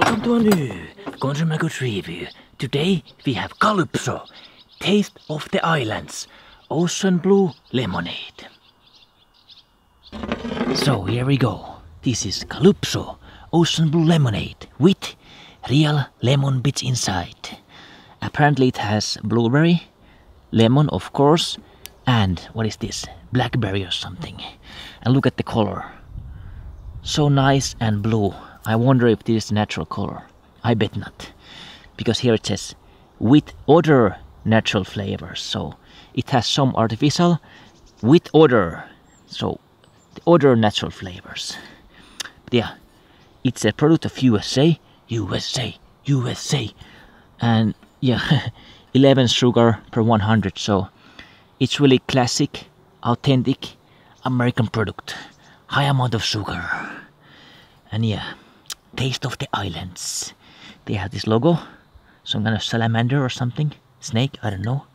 welcome to a new Consumer Goods review. Today we have Calypso, Taste of the Islands, Ocean Blue Lemonade. So here we go. This is Calypso Ocean Blue Lemonade with real lemon bits inside. Apparently it has blueberry, lemon of course, and what is this? Blackberry or something. And look at the color. So nice and blue. I wonder if this is natural color. I bet not. Because here it says with other natural flavors. So it has some artificial with other. So the other natural flavors. But yeah, it's a product of USA. And yeah, 11 sugar per 100. So it's really classic, authentic American product. High amount of sugar. And yeah, taste of the islands. They have this logo, some kind of salamander or something, snake, I don't know.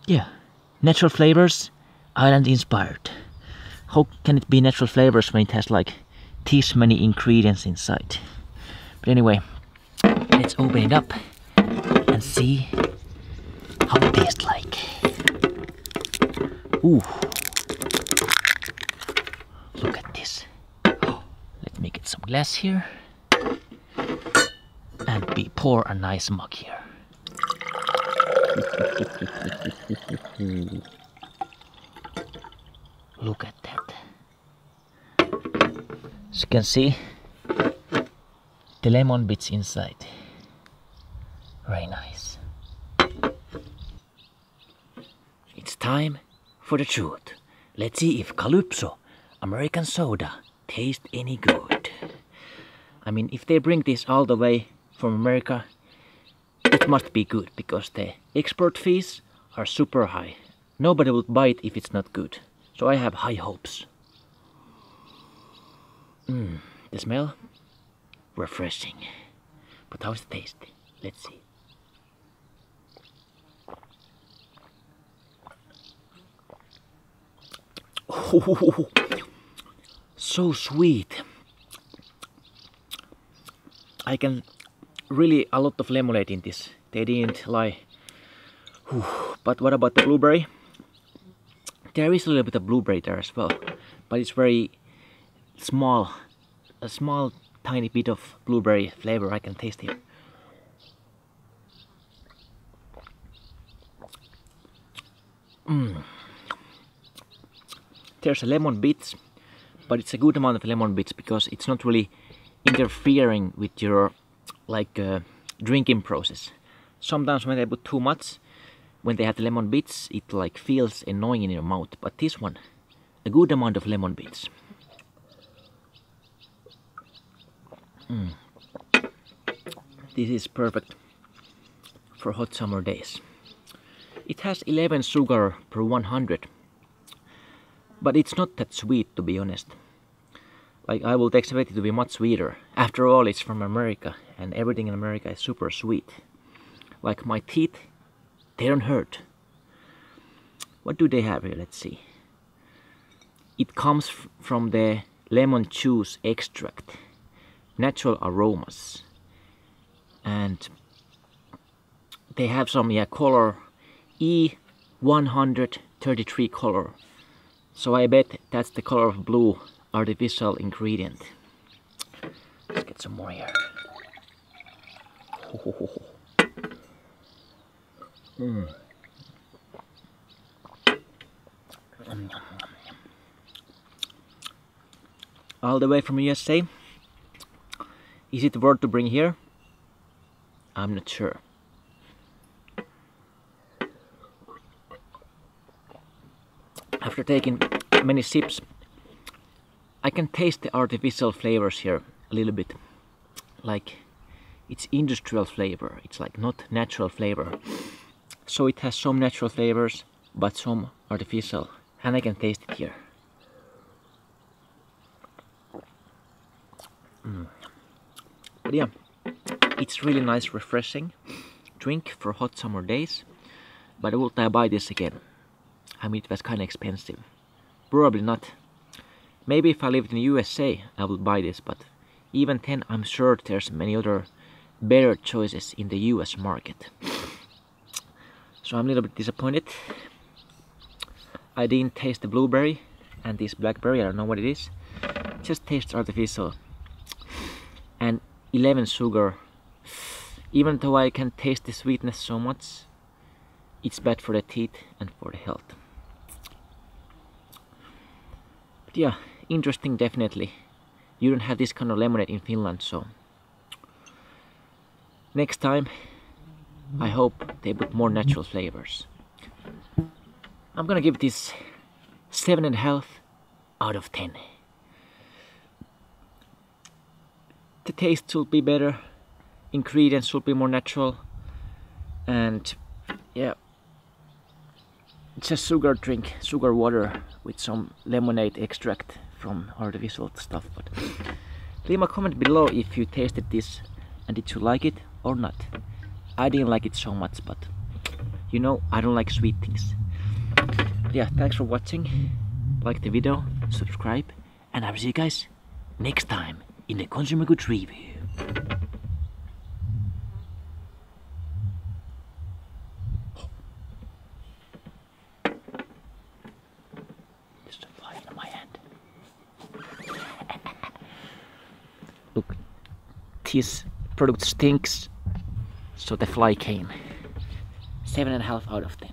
Yeah, natural flavors, island inspired. How can it be natural flavors when it has like this many ingredients inside? But anyway, let's open it up and see how it tastes like. Ooh, look at this. Let me get some glass here and pour a nice mug here. Look at that. As you can see, the lemon bits inside. Very nice. It's time for the truth. Let's see if Calypso American soda tastes any good. I mean, if they bring this all the way from America, it must be good because the export fees are super high. Nobody would buy it if it's not good. So I have high hopes. The smell? Refreshing. But how's the taste? Let's see. Oh, so sweet. I can really a lot of lemonade in this. They didn't lie. But what about the blueberry? There is a little bit of blueberry there as well, but it's very small. A small tiny bit of blueberry flavor I can taste here. There's a lemon bits, but it's a good amount of lemon bits because it's not really interfering with your drinking process. Sometimes when they put too much, when they have the lemon bits, it like feels annoying in your mouth. But this one, a good amount of lemon bits. This is perfect for hot summer days. It has 11 sugar per 100. But it's not that sweet, to be honest. Like, I would expect it to be much sweeter. After all, it's from America, and everything in America is super sweet. Like my teeth, they don't hurt. What do they have here? Let's see. It comes from the lemon juice extract. Natural aromas. And they have some color E133 color. So I bet that's the color of blue artificial ingredient. Let's get some more here. All the way from USA. Is it worth to bring here? I'm not sure. After taking many sips, I can taste the artificial flavors here a little bit. Like it's industrial flavor, it's like not natural flavor. So it has some natural flavors, but some artificial, and I can taste it here. But yeah, it's really nice, refreshing drink for hot summer days. But would I buy this again? I mean, it was kind of expensive. Probably not. Maybe if I lived in the USA, I would buy this, but even then I'm sure there's many other better choices in the US market. So I'm a little bit disappointed. I didn't taste the blueberry and this blackberry, I don't know what it is. It just tastes artificial. And 11 sugar. Even though I can taste the sweetness so much, it's bad for the teeth and for the health. But yeah, interesting definitely. You don't have this kind of lemonade in Finland, so next time I hope they put more natural flavors. I'm gonna give this 7.5 out of 10. The taste should be better, ingredients should be more natural, and yeah, it's a sugar drink, sugar water with some lemonade extract from artificial stuff. But leave a comment below if you tasted this and did you like it or not. I didn't like it so much, but you know I don't like sweet things. But yeah, thanks for watching. Like the video, subscribe, and I will see you guys next time in the Consumer Goods review. Just a fly in my hand. Look, this product stinks, so the fly came. 7.5 out of 10.